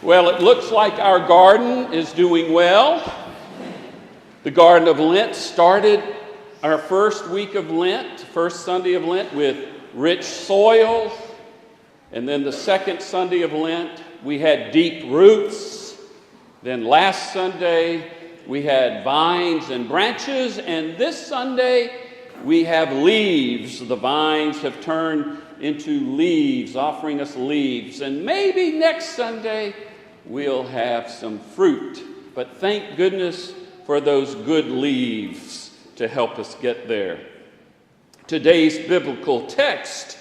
Well, it looks like our garden is doing well. The Garden of Lent started our first week of Lent, first Sunday of Lent, with rich soil. And then the second Sunday of Lent, we had deep roots. Then last Sunday, we had vines and branches. And this Sunday, we have leaves. The vines have turned into leaves, offering us leaves. And maybe next Sunday, we'll have some fruit. But thank goodness for those good leaves to help us get there. Today's biblical text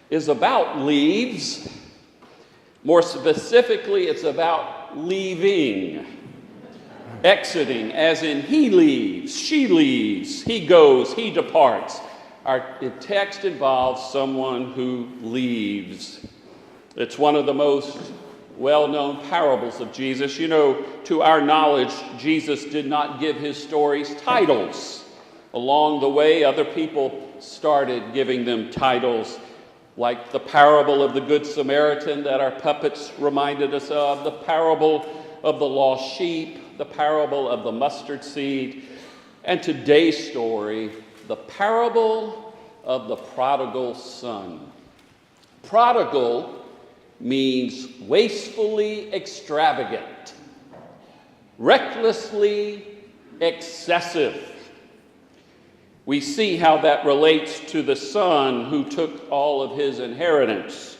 is about leaves. More specifically, it's about leaving. Exiting, as in he leaves, she leaves, he goes, he departs. Our text involves someone who leaves. It's one of the most well-known parables of Jesus. You know, to our knowledge, Jesus did not give his stories titles. Along the way, other people started giving them titles, like the parable of the Good Samaritan that our puppets reminded us of, the parable of the lost sheep, the parable of the mustard seed, and today's story, the parable of the Prodigal Son. Prodigal means wastefully extravagant, recklessly excessive. We see how that relates to the son who took all of his inheritance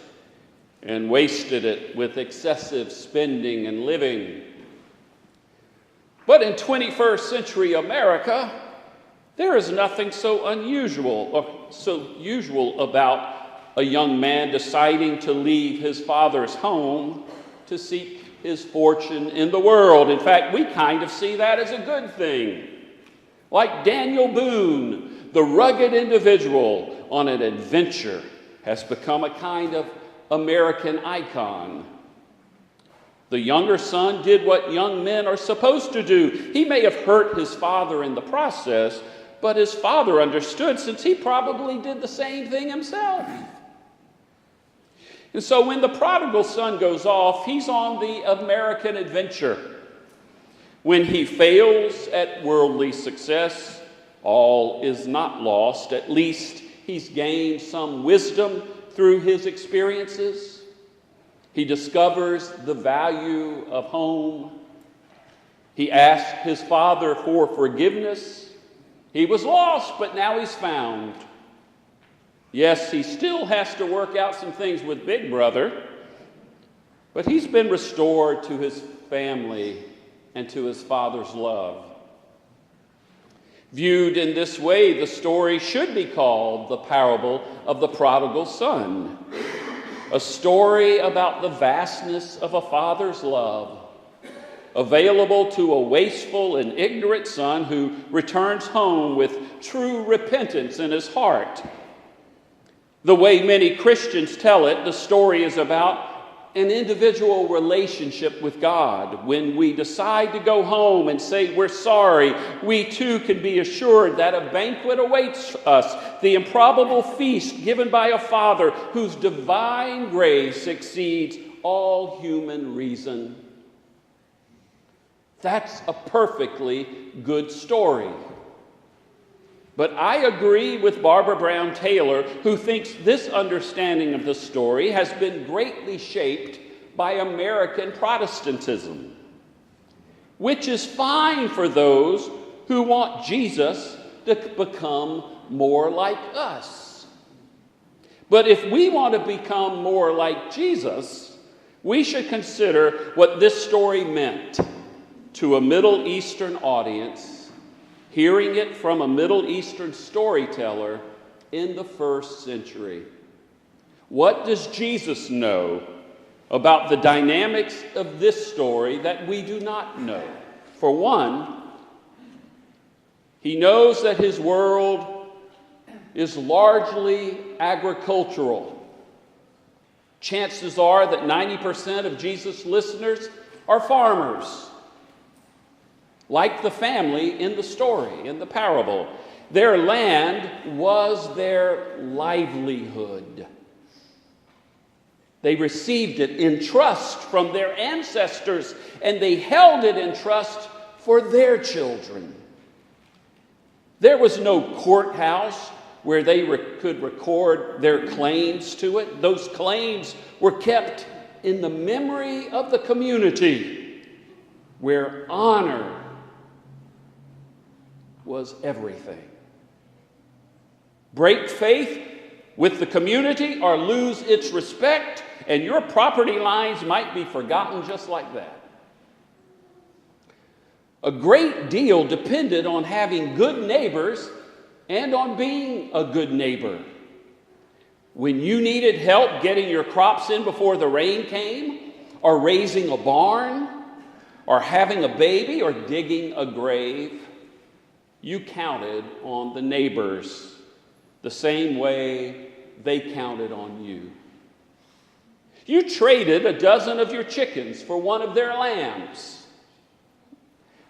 and wasted it with excessive spending and living. But in 21st century America, there is nothing so unusual or so usual about a young man deciding to leave his father's home to seek his fortune in the world. In fact, we kind of see that as a good thing. Like Daniel Boone, the rugged individual on an adventure, has become a kind of American icon. The younger son did what young men are supposed to do. He may have hurt his father in the process, but his father understood, since he probably did the same thing himself. And so when the prodigal son goes off, he's on the American adventure. When he fails at worldly success, all is not lost. At least he's gained some wisdom through his experiences. He discovers the value of home. He asks his father for forgiveness. He was lost, but now he's found. Yes, he still has to work out some things with Big Brother, but he's been restored to his family and to his father's love. Viewed in this way, the story should be called the parable of the prodigal son, a story about the vastness of a father's love, available to a wasteful and ignorant son who returns home with true repentance in his heart. The way many Christians tell it, the story is about an individual relationship with God. When we decide to go home and say we're sorry, we too can be assured that a banquet awaits us, the improbable feast given by a Father whose divine grace exceeds all human reason. That's a perfectly good story. But I agree with Barbara Brown Taylor, who thinks this understanding of the story has been greatly shaped by American Protestantism, which is fine for those who want Jesus to become more like us. But if we want to become more like Jesus, we should consider what this story meant to a Middle Eastern audience, hearing it from a Middle Eastern storyteller in the first century. What does Jesus know about the dynamics of this story that we do not know? For one, he knows that his world is largely agricultural. Chances are that 90% of Jesus' listeners are farmers. Like the family in the story, in the parable, their land was their livelihood. They received it in trust from their ancestors, and they held it in trust for their children. There was no courthouse where they could record their claims to it. Those claims were kept in the memory of the community, where honor was everything. Break faith with the community or lose its respect, and your property lines might be forgotten just like that. A great deal depended on having good neighbors and on being a good neighbor. When you needed help getting your crops in before the rain came, or raising a barn, or having a baby, or digging a grave, you counted on the neighbors the same way they counted on you. You traded a dozen of your chickens for one of their lambs.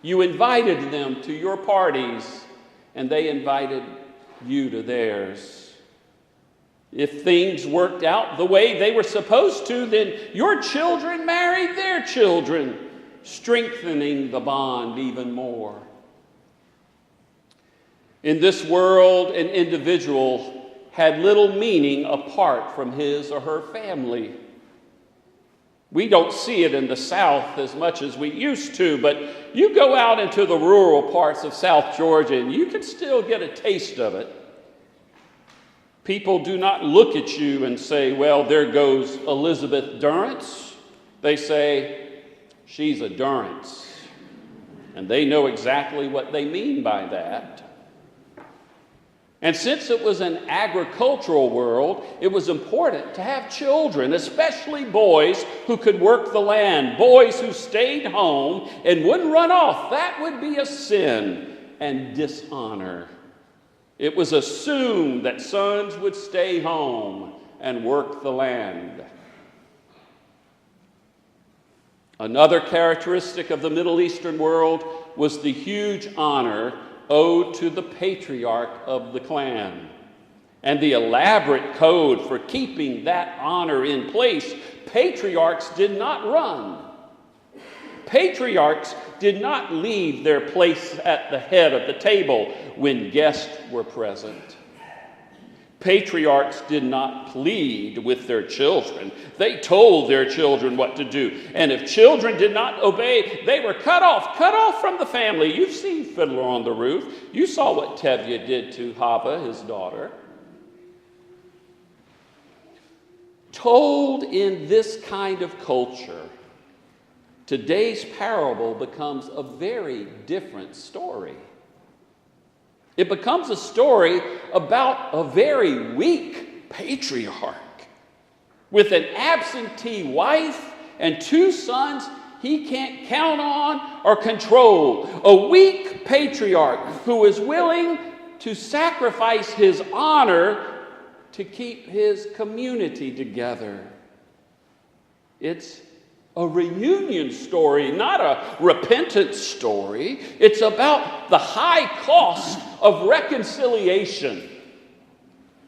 You invited them to your parties, and they invited you to theirs. If things worked out the way they were supposed to, then your children married their children, strengthening the bond even more. In this world, an individual had little meaning apart from his or her family. We don't see it in the South as much as we used to, but you go out into the rural parts of South Georgia and you can still get a taste of it. People do not look at you and say, well, there goes Elizabeth Durrance. They say, she's a Durrance. And they know exactly what they mean by that. And since it was an agricultural world, it was important to have children, especially boys who could work the land, boys who stayed home and wouldn't run off. That would be a sin and dishonor. It was assumed that sons would stay home and work the land. Another characteristic of the Middle Eastern world was the huge honor owed to the patriarch of the clan, and the elaborate code for keeping that honor in place. Patriarchs did not run. Patriarchs did not leave their place at the head of the table when guests were present. Patriarchs did not plead with their children. They told their children what to do. And if children did not obey, they were cut off from the family. You've seen Fiddler on the Roof. You saw what Tevye did to Hava, his daughter. Told in this kind of culture, today's parable becomes a very different story. It becomes a story about a very weak patriarch with an absentee wife and two sons he can't count on or control. A weak patriarch who is willing to sacrifice his honor to keep his community together. It's a reunion story, not a repentance story. It's about the high cost of reconciliation,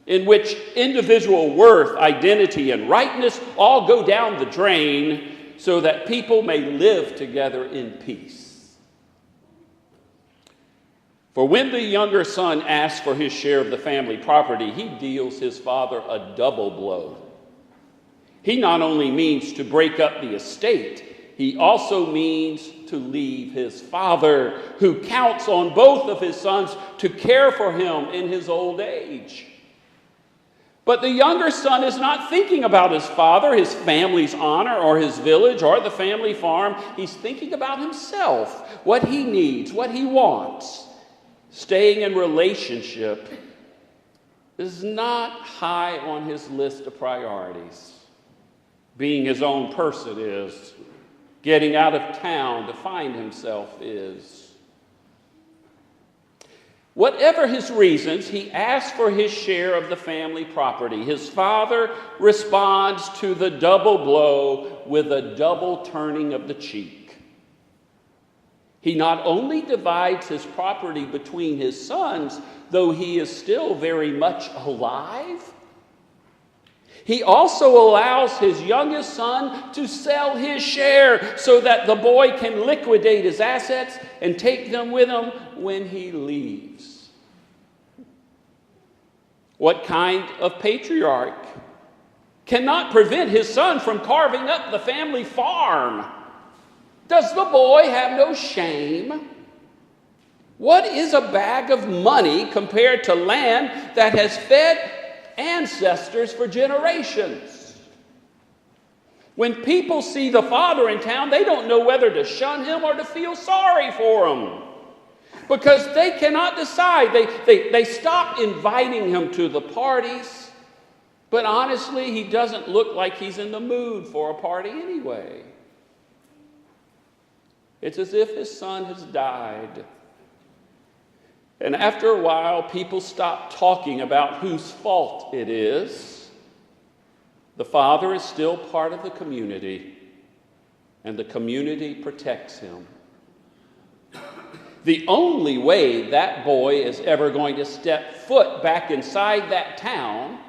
in which individual worth, identity, and rightness all go down the drain so that people may live together in peace. For when the younger son asks for his share of the family property, he deals his father a double blow. He not only means to break up the estate, he also means to leave his father, who counts on both of his sons to care for him in his old age. But the younger son is not thinking about his father, his family's honor, or his village, or the family farm. He's thinking about himself, what he needs, what he wants. Staying in relationship is not high on his list of priorities. Being his own person is. Getting out of town to find himself is. Whatever his reasons, he asks for his share of the family property. His father responds to the double blow with a double turning of the cheek. He not only divides his property between his sons, though he is still very much alive, He also allows his youngest son to sell his share so that the boy can liquidate his assets and take them with him when he leaves. What kind of patriarch cannot prevent his son from carving up the family farm? Does the boy have no shame? What is a bag of money compared to land that has fed ancestors for generations? When people see the father in town, they don't know whether to shun him or to feel sorry for him, because they cannot decide. They stop inviting him to the parties, but honestly, he doesn't look like he's in the mood for a party anyway. It's as if his son has died. And after a while, people stop talking about whose fault it is. The father is still part of the community, and the community protects him. The only way that boy is ever going to step foot back inside that town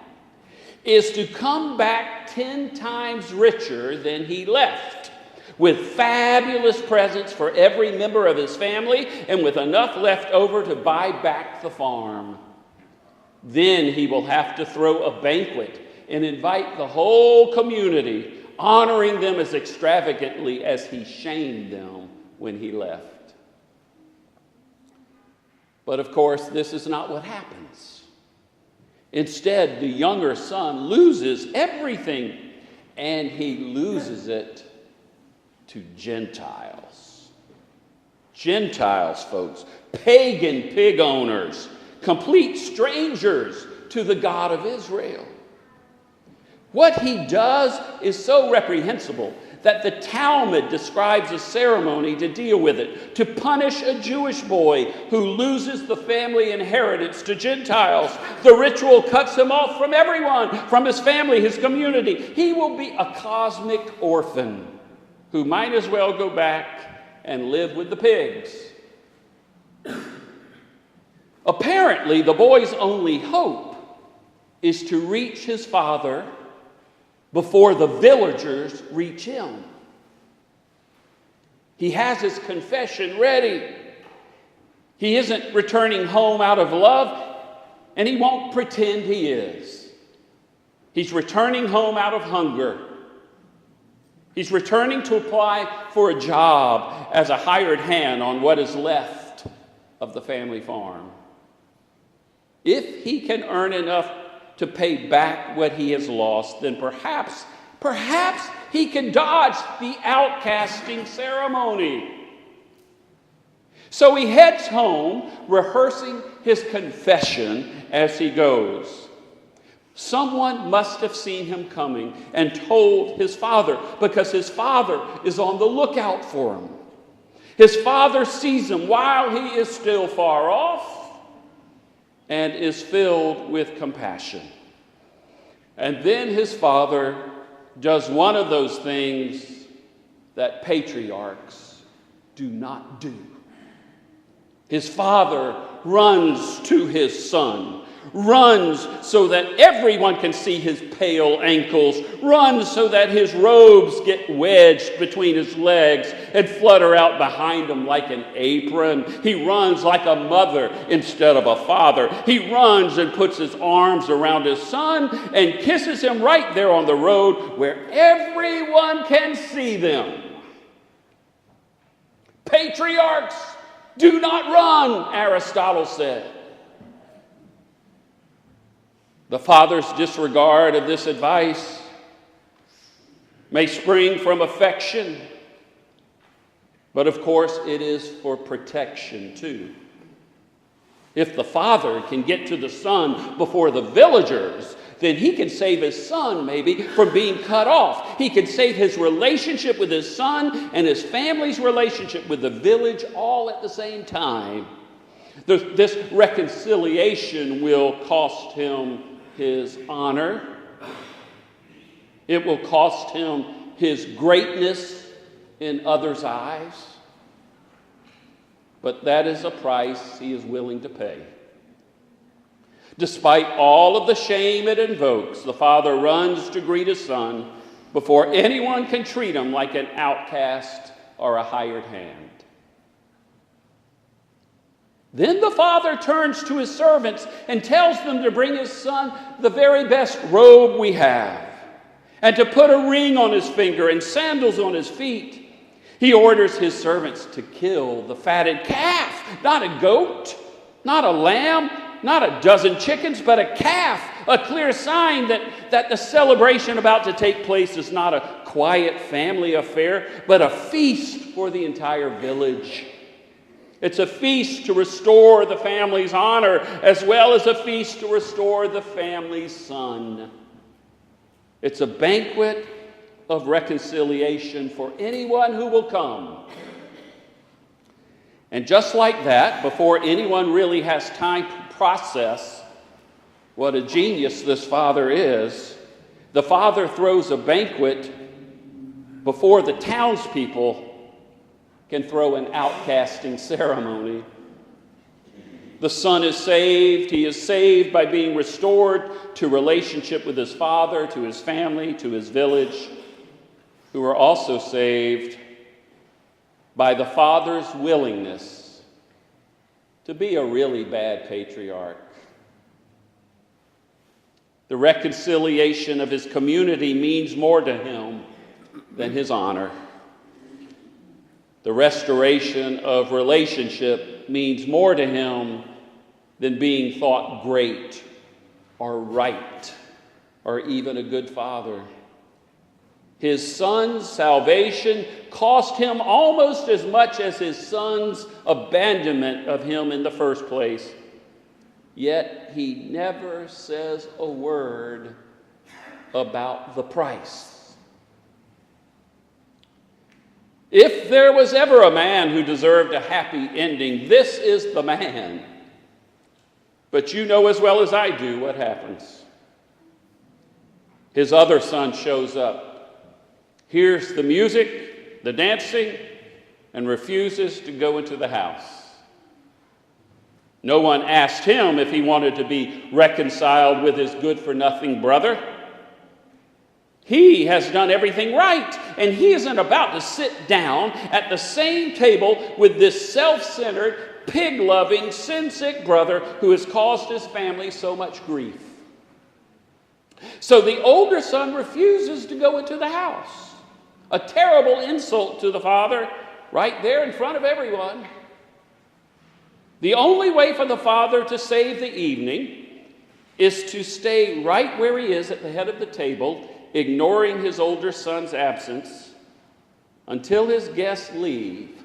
is to come back 10 times richer than he left, with fabulous presents for every member of his family and with enough left over to buy back the farm. Then he will have to throw a banquet and invite the whole community, honoring them as extravagantly as he shamed them when he left. But of course, this is not what happens. Instead, the younger son loses everything, and he loses it to Gentiles. Gentiles, folks, pagan pig owners, complete strangers to the God of Israel. What he does is so reprehensible that the Talmud describes a ceremony to deal with it, to punish a Jewish boy who loses the family inheritance to Gentiles. The ritual cuts him off from everyone, from his family, his community. He will be a cosmic orphan who might as well go back and live with the pigs. Apparently, the boy's only hope is to reach his father before the villagers reach him. He has his confession ready. He isn't returning home out of love, and he won't pretend he is. He's returning home out of hunger. He's returning to apply for a job as a hired hand on what is left of the family farm. If he can earn enough to pay back what he has lost, then perhaps he can dodge the outcasting ceremony. So he heads home, rehearsing his confession as he goes. Someone must have seen him coming and told his father, because his father is on the lookout for him. His father sees him while he is still far off and is filled with compassion. And then his father does one of those things that patriarchs do not do. His father runs to his son, runs so that everyone can see his pale ankles, runs so that his robes get wedged between his legs and flutter out behind him like an apron. He runs like a mother instead of a father. He runs and puts his arms around his son and kisses him right there on the road where everyone can see them. Patriarchs do not run, Aristotle said. The father's disregard of this advice may spring from affection, but of course it is for protection too. If the father can get to the son before the villagers, then he can save his son maybe from being cut off. He can save his relationship with his son and his family's relationship with the village all at the same time. This reconciliation will cost him his honor. It will cost him his greatness in others' eyes. But that is a price he is willing to pay. Despite all of the shame it invokes, the father runs to greet his son before anyone can treat him like an outcast or a hired hand. Then the father turns to his servants and tells them to bring his son the very best robe we have, and to put a ring on his finger and sandals on his feet. He orders his servants to kill the fatted calf, not a goat, not a lamb, not a dozen chickens, but a calf, a clear sign that the celebration about to take place is not a quiet family affair, but a feast for the entire village. It's a feast to restore the family's honor, as well as a feast to restore the family's son. It's a banquet of reconciliation for anyone who will come. And just like that, before anyone really has time to process what a genius this father is, the father throws a banquet before the townspeople can throw an outcasting ceremony. The son is saved. He is saved by being restored to relationship with his father, to his family, to his village, who are also saved by the father's willingness to be a really bad patriarch. The reconciliation of his community means more to him than his honor. The restoration of relationship means more to him than being thought great or right or even a good father. His son's salvation cost him almost as much as his son's abandonment of him in the first place. Yet he never says a word about the price. If there was ever a man who deserved a happy ending, this is the man. But you know as well as I do what happens. His other son shows up, hears the music, the dancing, and refuses to go into the house. No one asked him if he wanted to be reconciled with his good-for-nothing brother. He has done everything right, and he isn't about to sit down at the same table with this self-centered, pig-loving, sin-sick brother who has caused his family so much grief. So the older son refuses to go into the house. A terrible insult to the father right there in front of everyone. The only way for the father to save the evening is to stay right where he is at the head of the table, ignoring his older son's absence until his guests leave.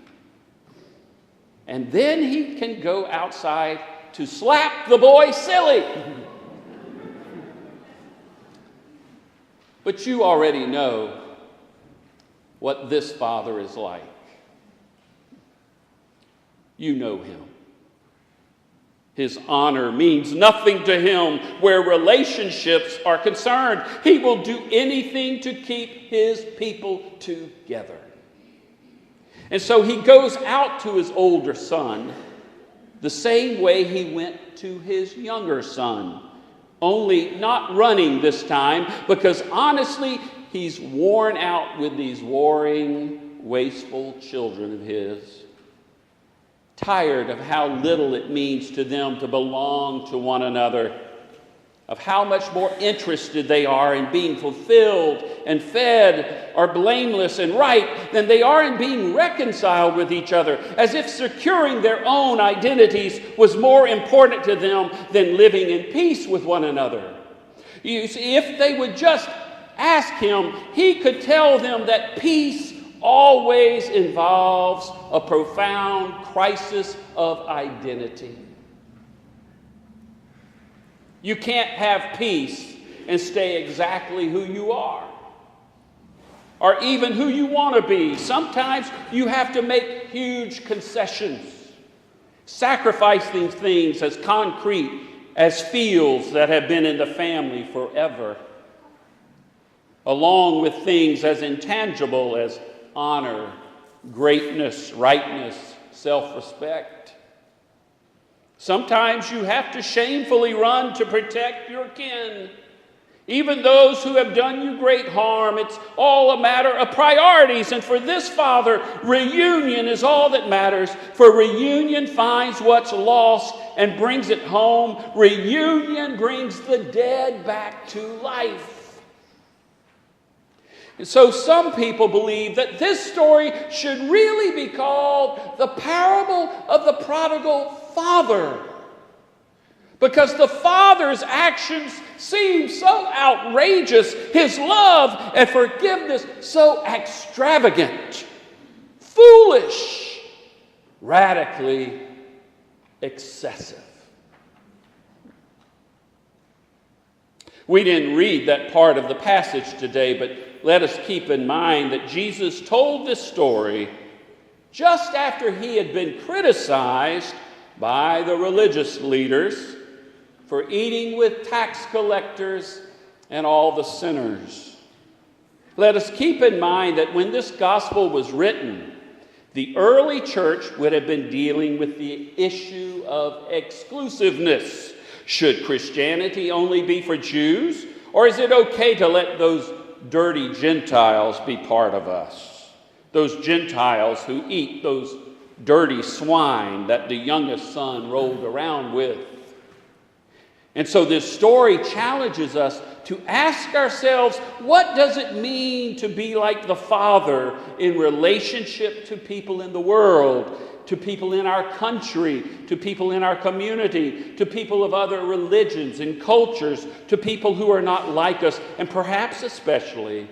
And then he can go outside to slap the boy silly. But you already know what this father is like. You know him. His honor means nothing to him where relationships are concerned. He will do anything to keep his people together. And so he goes out to his older son the same way he went to his younger son, only not running this time, because honestly, he's worn out with these warring, wasteful children of his. Tired of how little it means to them to belong to one another, of how much more interested they are in being fulfilled and fed or blameless and right than they are in being reconciled with each other, as if securing their own identities was more important to them than living in peace with one another. You see, if they would just ask him, he could tell them that peace always involves a profound crisis of identity. You can't have peace and stay exactly who you are, or even who you want to be. Sometimes you have to make huge concessions, sacrificing things as concrete as fields that have been in the family forever, along with things as intangible as honor, greatness, rightness, self-respect. Sometimes you have to shamefully run to protect your kin. Even those who have done you great harm, it's all a matter of priorities. And for this father, reunion is all that matters. For reunion finds what's lost and brings it home. Reunion brings the dead back to life. And so some people believe that this story should really be called the parable of the prodigal father, because the father's actions seem so outrageous, his love and forgiveness so extravagant, foolish, radically excessive. We didn't read that part of the passage today, but let us keep in mind that Jesus told this story just after he had been criticized by the religious leaders for eating with tax collectors and all the sinners. Let us keep in mind that when this gospel was written, the early church would have been dealing with the issue of exclusiveness. Should Christianity only be for Jews, or is it okay to let those dirty Gentiles be part of us? Those Gentiles who eat those dirty swine that the youngest son rolled around with. And so this story challenges us to ask ourselves, what does it mean to be like the Father in relationship to people in the world, to people in our country, to people in our community, to people of other religions and cultures, to people who are not like us, and perhaps especially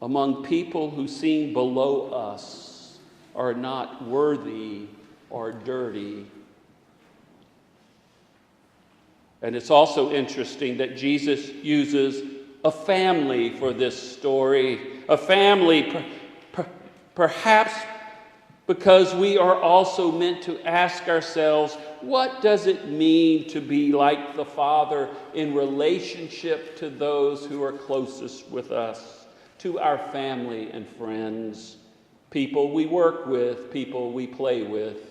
among people who seem below us, are not worthy or dirty. And it's also interesting that Jesus uses a family for this story. A family, perhaps because we are also meant to ask ourselves, what does it mean to be like the Father in relationship to those who are closest with us, to our family and friends, people we work with, people we play with?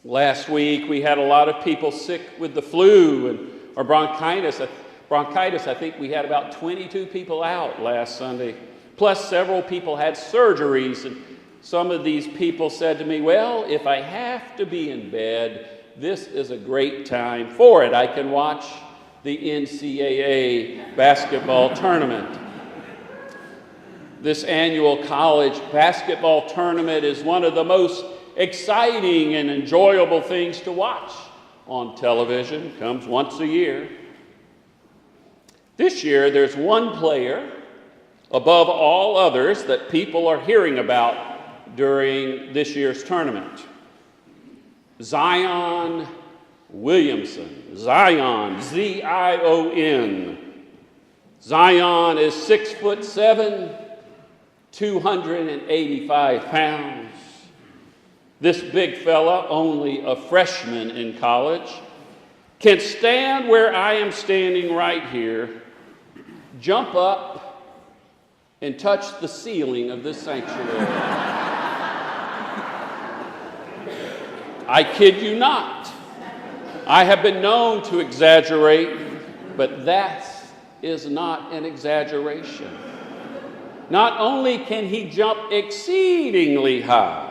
Last week, we had a lot of people sick with the flu or bronchitis. I think we had about 22 people out last Sunday. Plus, several people had surgeries. And some of these people said to me, well, if I have to be in bed, this is a great time for it. I can watch the NCAA basketball tournament. This annual college basketball tournament is one of the most exciting and enjoyable things to watch on television. Comes once a year. This year, there's one player above all others that people are hearing about during this year's tournament. Zion Williamson. Zion, Z-I-O-N. Zion is 6'7", 285 pounds. This big fella, only a freshman in college, can stand where I am standing right here, jump up, and touch the ceiling of this sanctuary. I kid you not. I have been known to exaggerate, but that is not an exaggeration. Not only can he jump exceedingly high,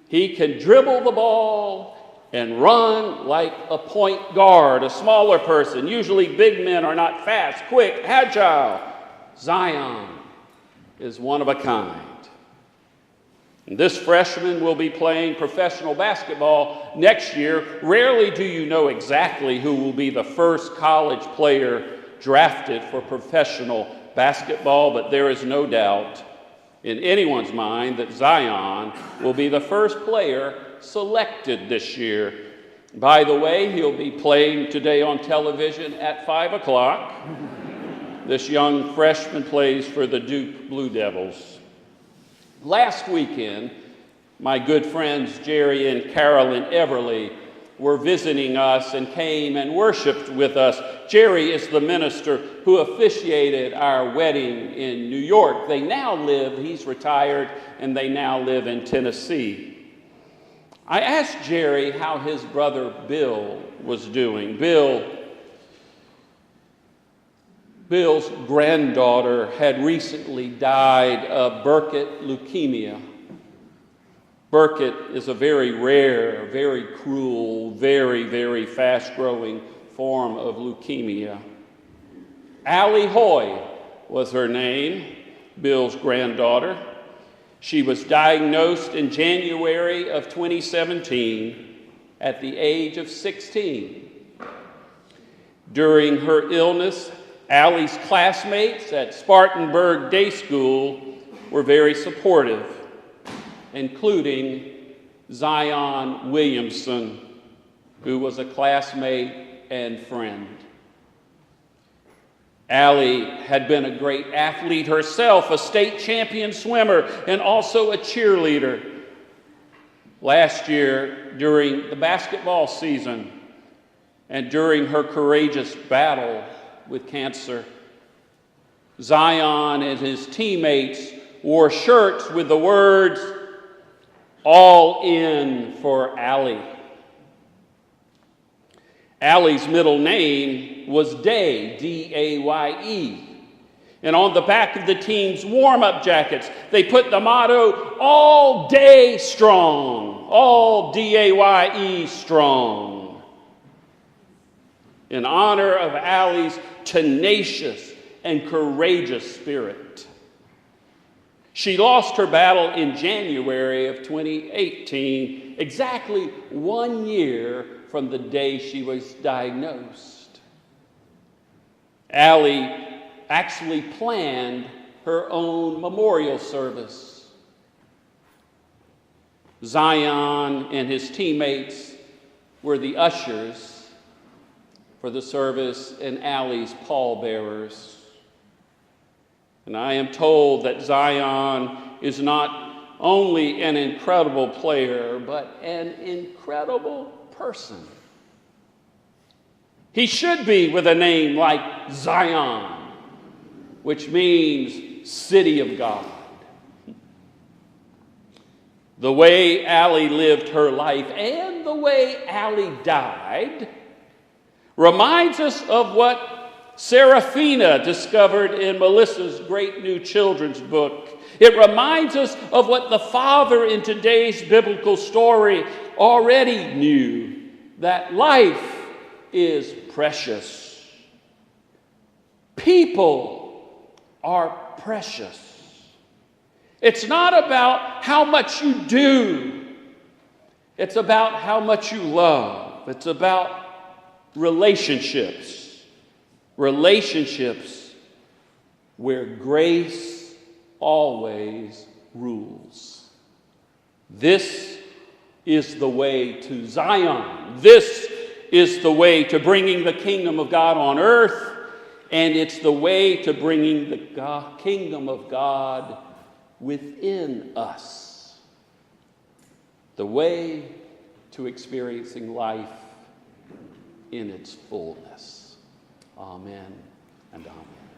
he can dribble the ball and run like a point guard, a smaller person. Usually big men are not fast, quick, agile. Zion is one of a kind. And this freshman will be playing professional basketball next year. Rarely do you know exactly who will be the first college player drafted for professional basketball, but there is no doubt in anyone's mind that Zion will be the first player selected this year. By the way, he'll be playing today on television at 5 o'clock. This young freshman plays for the Duke Blue Devils. Last weekend, my good friends Jerry and Carolyn Everly were visiting us and came and worshiped with us Jerry is the minister who officiated our wedding in New York. He's retired, and they now live in Tennessee. I asked Jerry how his brother Bill was doing. Bill's granddaughter had recently died of Burkitt leukemia. Burkitt is a very rare, very cruel, very, very fast-growing form of leukemia. Allie Hoy was her name, Bill's granddaughter. She was diagnosed in January of 2017 at the age of 16. During her illness, Allie's classmates at Spartanburg Day School were very supportive, including Zion Williamson, who was a classmate and friend. Allie had been a great athlete herself, a state champion swimmer, and also a cheerleader. Last year, during the basketball season, and during her courageous battle with cancer, Zion and his teammates wore shirts with the words, "All in for Allie." Allie's middle name was Day, D-A-Y-E. And on the back of the team's warm-up jackets, they put the motto, "All Day Strong," all D-A-Y-E strong, in honor of Allie's tenacious and courageous spirit. She lost her battle in January of 2018, exactly 1 year from the day she was diagnosed. Allie actually planned her own memorial service. Zion and his teammates were the ushers for the service and Allie's pallbearers. And I am told that Zion is not only an incredible player, but an incredible person. He should be with a name like Zion, which means city of God. The way Allie lived her life and the way Allie died reminds us of what Serafina discovered in Melissa's great new children's book. It reminds us of what the father in today's biblical story already knew, that life is precious. People are precious. It's not about how much you do. It's about how much you love. It's about relationships. Relationships where grace always rules. This is the way to Zion. This is the way to bringing the kingdom of God on earth, and it's the way to bringing the kingdom of God within us. The way to experiencing life in its fullness. Amen and amen.